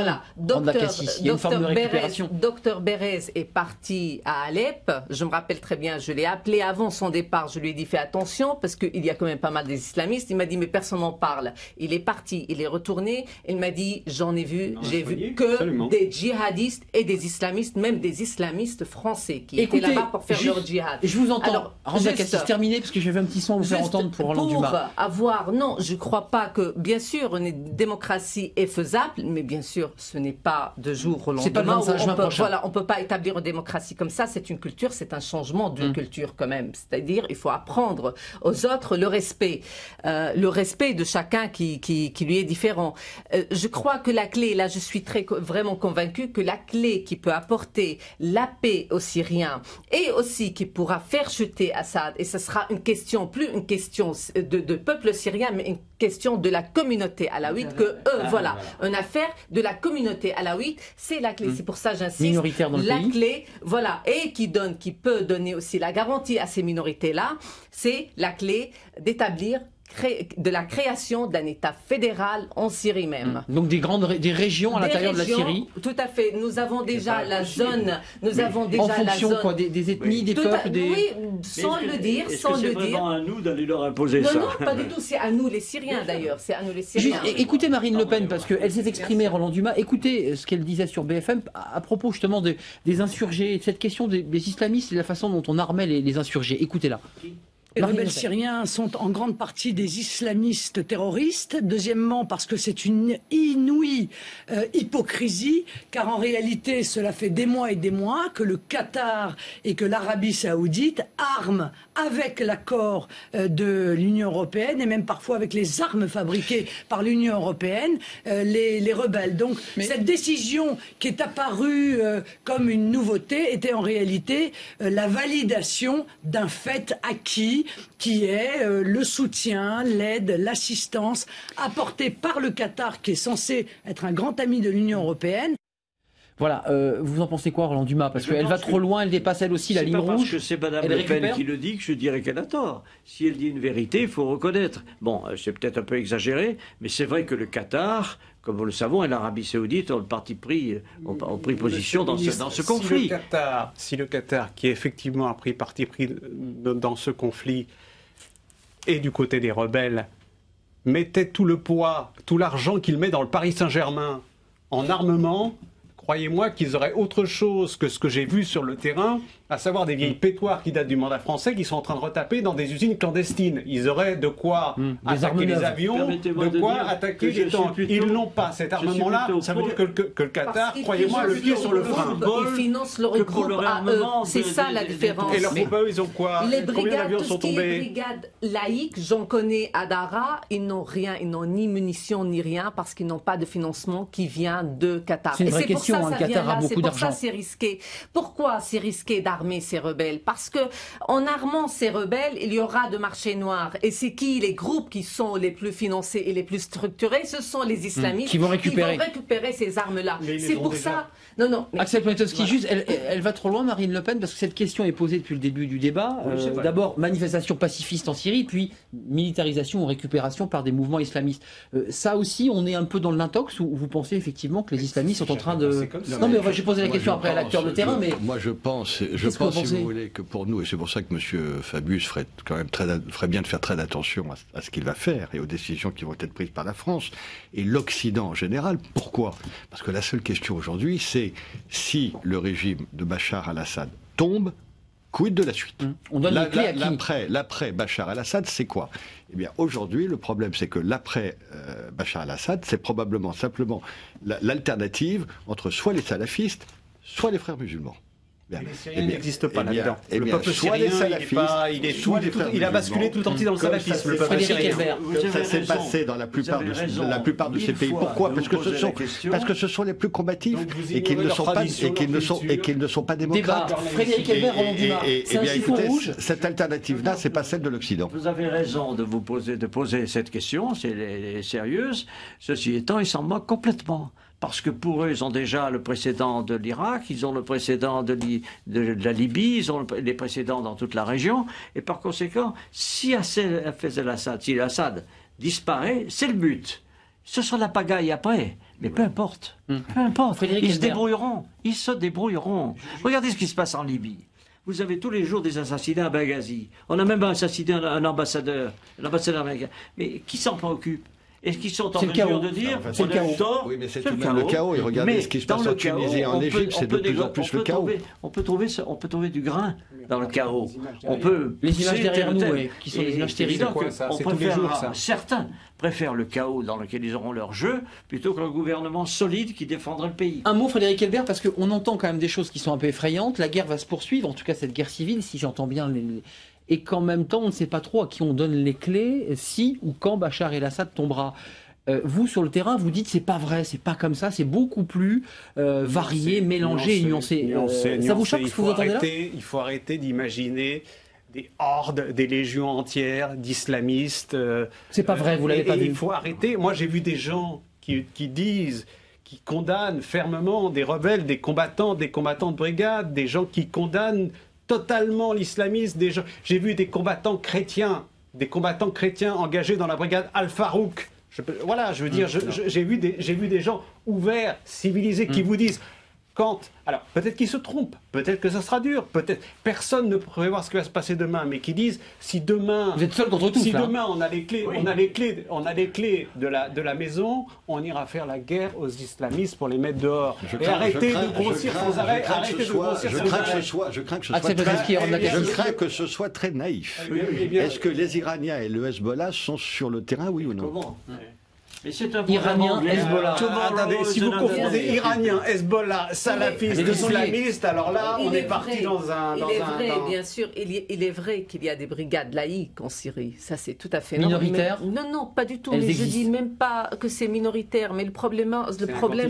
S9: Docteur Bérez est parti à Alep. Je me rappelle très bien, je l'ai appelé avant son départ. Je lui ai dit fais attention parce qu'il y a quand même pas mal des islamistes. Il m'a dit mais personne n'en parle. Il est parti, il est retourné. Il m'a dit j'en ai vu, j'ai vu que des djihadistes et des islamistes, même des islamistes français qui étaient là-bas pour faire leur djihad.
S1: Je vous entends. Alors, Randa Kassis, terminé parce que j'avais un petit son à vous faire entendre pour Roland Dumas.
S9: Non, je ne crois pas que, bien sûr, une démocratie est faisable, mais bien sûr, ce n'est pas de jour au lendemain.
S1: C'est pas le 25 juin prochain.
S9: Voilà, on ne peut pas établir une démocratie comme ça. C'est une culture, c'est un changement d'une culture quand même. C'est-à-dire, il faut apprendre aux autres le respect de chacun qui lui est différent. Je crois que la clé, là, je suis vraiment convaincue que la clé qui peut apporter la paix aux Syriens et aussi qui pourra faire chuter Assad, et ce sera une question, plus une question de peuple syrien, mais une question de la communauté alaouite, une affaire de la communauté alaouite, c'est la clé. C'est pour ça j'insiste.
S1: Minoritaire dans le pays.
S9: Clé, voilà, et qui peut donner aussi la garantie à ces minorités-là, c'est la clé d'établir de la création d'un État fédéral en Syrie même.
S1: Donc des régions à l'intérieur de la Syrie.
S9: Tout à fait. Nous avons déjà la zone. Nous avons déjà
S1: en fonction quoi, des ethnies, des peuples,
S9: Oui, sans le dire.
S7: C'est vraiment à nous d'aller leur imposer ça.
S9: Non, pas du tout. C'est à nous les Syriens d'ailleurs. C'est à nous les Syriens.
S1: Écoutez Marine Le Pen parce qu'elle s'est exprimée, Roland Dumas. Écoutez ce qu'elle disait sur BFM à propos justement des insurgés, cette question des islamistes et de la façon dont on armait les insurgés. Écoutez-la.
S12: Les rebelles syriens sont en grande partie des islamistes terroristes. Deuxièmement, parce que c'est une inouïe hypocrisie, car en réalité, cela fait des mois et des mois que le Qatar et que l'Arabie saoudite arment avec l'accord de l'Union européenne et même parfois avec les armes fabriquées par l'Union européenne, les rebelles. Donc cette décision qui est apparue comme une nouveauté était en réalité la validation d'un fait acquis qui est le soutien, l'aide, l'assistance apportée par le Qatar qui est censé être un grand ami de l'Union européenne.
S1: Voilà, vous en pensez quoi, Roland Dumas? Parce qu'elle va trop loin, elle dépasse elle aussi la ligne rouge.
S7: Parce que c'est Madame Le Pen qui le dit que je dirais qu'elle a tort. Si elle dit une vérité, il faut reconnaître. Bon, c'est peut-être un peu exagéré, mais c'est vrai que le Qatar, comme nous le savons, et l'Arabie Saoudite ont pris position dans ce conflit.
S4: Si le Qatar, qui effectivement a pris parti pris dans ce conflit, et du côté des rebelles, mettait tout le poids, tout l'argent qu'il met dans le Paris Saint-Germain en armement, croyez-moi qu'ils auraient autre chose que ce que j'ai vu sur le terrain, à savoir des vieilles pétoires qui datent du mandat français qui sont en train de retaper dans des usines clandestines. Ils auraient de quoi attaquer les avions, de quoi attaquer les tanks. Ils n'ont pas cet armement-là. Ça veut dire que le Qatar, croyez-moi, le pied sur le frein.
S9: Ils financent leur groupe à eux. C'est ça la différence.
S4: Et leurs groupes à eux, ils ont quoi? Combien d'avions sont tombés?
S9: Les brigades laïques, j'en connais à Dara, ils n'ont rien, ils n'ont ni munitions ni rien parce qu'ils n'ont pas de financement qui vient de Qatar.
S1: C'est une vraie question, le Qatar a beaucoup d'argent.
S9: C'est pour ça c'est risqué. Pourquoi c'est risqué d'armer ces rebelles? Parce que en armant ces rebelles, il y aura de marché noir. Et c'est qui les groupes qui sont les plus financés et les plus structurés? Ce sont les islamistes
S1: qui vont récupérer
S9: ces armes-là. C'est pour ça. Non.
S1: Axel Poniatowski, juste, elle va trop loin, Marine Le Pen, parce que cette question est posée depuis le début du débat. D'abord, manifestation pacifiste en Syrie, puis militarisation ou récupération par des mouvements islamistes. Ça aussi, on est un peu dans l'intox, où vous pensez effectivement que les islamistes sont en train de... Non, mais j'ai posé la question après à l'acteur de terrain, mais...
S8: Moi, je pense
S1: Qu'est-ce que vous
S8: pense, si
S1: pensez?
S8: vous voulez, que pour nous, et c'est pour ça que M. Fabius ferait quand même ferait bien de faire très attention à ce qu'il va faire et aux décisions qui vont être prises par la France et l'Occident en général. Pourquoi? Parce que la seule question aujourd'hui, c'est si le régime de Bachar al-Assad tombe, quid de la suite?
S1: On donne les clés à qui?
S8: L'après Bachar al-Assad, c'est quoi? Eh bien, aujourd'hui, le problème, c'est que l'après Bachar al-Assad, c'est probablement simplement l'alternative entre soit les salafistes, soit les frères musulmans.
S4: Les Syriens n'existent pas là-dedans.
S8: Le
S4: peuple syrien, il a basculé tout entier dans le salafisme. Le peuple syrien.
S8: Ça s'est passé dans la plupart de ces pays. Pourquoi? Parce que ce sont les plus combatifs et qu'ils ne sont pas démocrates.
S1: Frédéric Elbert, Roland Dumas. C'est un chiffon rouge.
S8: Cette alternative-là, c'est pas celle de l'Occident.
S7: Vous avez raison de poser cette question, c'est sérieuse. Ceci étant, ils s'en moquent complètement. Parce que pour eux, ils ont déjà le précédent de l'Irak, ils ont le précédent de la Libye, ils ont les précédents dans toute la région. Et par conséquent, si Assad disparaît, c'est le but. Ce sera la pagaille après. Mais peu importe. Peu importe. Ils se débrouilleront. Regardez ce qui se passe en Libye. Vous avez tous les jours des assassinats à Benghazi. On a même assassiné un ambassadeur américain. Mais qui s'en préoccupe? Est-ce qu'ils sont en mesure de dire
S8: c'est le chaos?
S7: Oui,
S8: mais c'est tout le chaos. Et regardez ce qui se passe en Tunisie et en Égypte, c'est de plus en plus le chaos.
S7: On peut trouver du grain dans le chaos.
S1: Les images derrière nous, qui sont des images terribles.
S7: Certains préfèrent le chaos dans lequel ils auront leur jeu plutôt qu'un gouvernement solide qui défendrait le pays.
S1: Un mot, Frédéric Elbert, parce qu'on entend quand même des choses qui sont un peu effrayantes. La guerre va se poursuivre, en tout cas cette guerre civile, si j'entends bien et qu'en même temps, on ne sait pas trop à qui on donne les clés, si ou quand Bachar el-Assad tombera. Vous, sur le terrain, vous dites c'est pas vrai, c'est pas comme ça, c'est beaucoup plus varié, mélangé et nuancé. Ça vous choque ce que vous entendez là?
S4: Il faut arrêter d'imaginer des hordes, des légions entières d'islamistes.
S1: C'est pas vrai, vous l'avez pas vu.
S4: Il faut arrêter. Moi, j'ai vu des gens qui condamnent fermement des rebelles, des combattants de brigade, des gens qui condamnent totalement l'islamisme. J'ai vu des combattants chrétiens engagés dans la brigade Al-Farouk. J'ai vu des gens ouverts, civilisés, qui vous disent alors peut-être qu'ils se trompent, peut-être que ça sera dur, peut-être personne ne peut prévoir ce qui va se passer demain, mais qui disent si demain
S1: vous êtes seul contre tous,
S4: demain on a les clés, on a les clés de la maison, on ira faire la guerre aux islamistes pour les mettre dehors. Arrêtez de grossir sans arrêt.
S8: Je crains que ce soit très naïf. Est-ce que les Iraniens et le Hezbollah sont sur le terrain, oui ou non?
S7: Mais c'est un
S1: Iranien, Hezbollah.
S4: Attendez, si vous confondez Iranien, Hezbollah, salafistes, islamistes, alors là, on est parti dans un...
S9: Bien sûr, il est vrai qu'il y a des brigades laïques en Syrie. Ça, c'est tout à fait
S1: minoritaire.
S9: Non, pas du tout. Mais je dis même pas que c'est minoritaire. Mais le problème,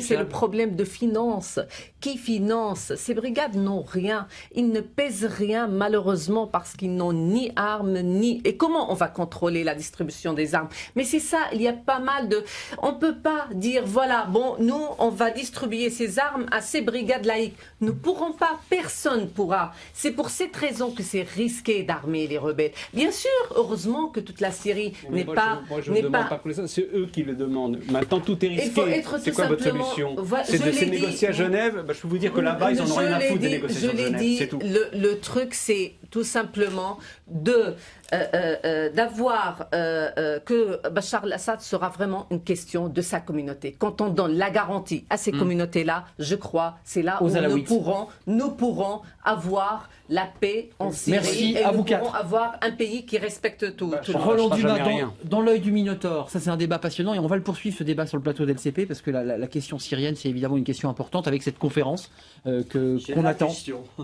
S9: c'est le problème de finance. Qui finance? Ces brigades n'ont rien. Ils ne pèsent rien, malheureusement, parce qu'ils n'ont ni armes, ni... Et comment on va contrôler la distribution des armes? Mais c'est ça, il y a pas mal de... On ne peut pas dire, voilà, bon, nous, on va distribuer ces armes à ces brigades laïques. Nous ne pourrons pas, personne ne pourra. C'est pour cette raison que c'est risqué d'armer les rebelles. Bien sûr, heureusement que toute la Syrie n'est pas...
S4: Moi, je ne demande pas que ça, c'est eux qui le demandent. Maintenant, tout est risqué. C'est quoi votre solution? C'est de négocier à Genève? Je peux vous dire que là-bas, ils n'en ont rien à foutre des négociations de Genève. C'est tout.
S9: Le truc, c'est tout simplement d'avoir que Bachar al-Assad sera vraiment une question de sa communauté. Quand on donne la garantie à ces communautés-là, je crois, c'est là où nous pourrons avoir la paix en Syrie.
S1: Merci
S9: et
S1: à
S9: nous
S1: vous
S9: pourrons avoir un pays qui respecte tout.
S1: Roland Dumas, dans l'œil du Minotaure, ça c'est un débat passionnant et on va le poursuivre ce débat sur le plateau d'LCP parce que la question syrienne c'est évidemment une question importante avec cette conférence qu'on attend.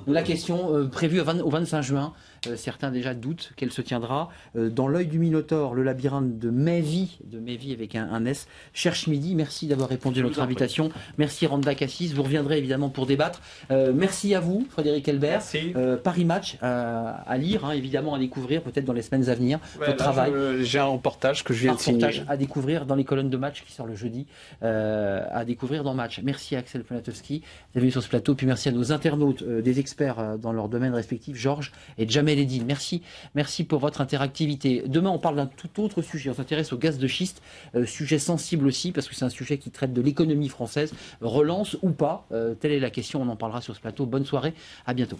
S1: La question prévue au 25 juin. Certains déjà doutent qu'elle se tiendra. Dans l'œil du Minotaure, le labyrinthe de Mévi avec un S, cherche midi. Merci d'avoir répondu à notre invitation. Merci Randa Cassis. Vous reviendrez évidemment pour débattre. Merci à vous, Frédéric Elbert. Paris Match à lire, évidemment à découvrir peut-être dans les semaines à venir. Votre travail.
S4: J'ai un reportage que je viens de signer.
S1: À découvrir dans les colonnes de Match qui sort le jeudi. À découvrir dans Match. Merci à Axel Poniatowski d'être venu sur ce plateau. Puis merci à nos internautes, des experts dans leur domaine respectif, Georges et Jamel Eddine. Merci pour votre interactivité. Demain, on parle d'un tout autre sujet. On s'intéresse au gaz de schiste, sujet sensible aussi, parce que c'est un sujet qui traite de l'économie française. Relance ou pas, telle est la question. On en parlera sur ce plateau. Bonne soirée, à bientôt.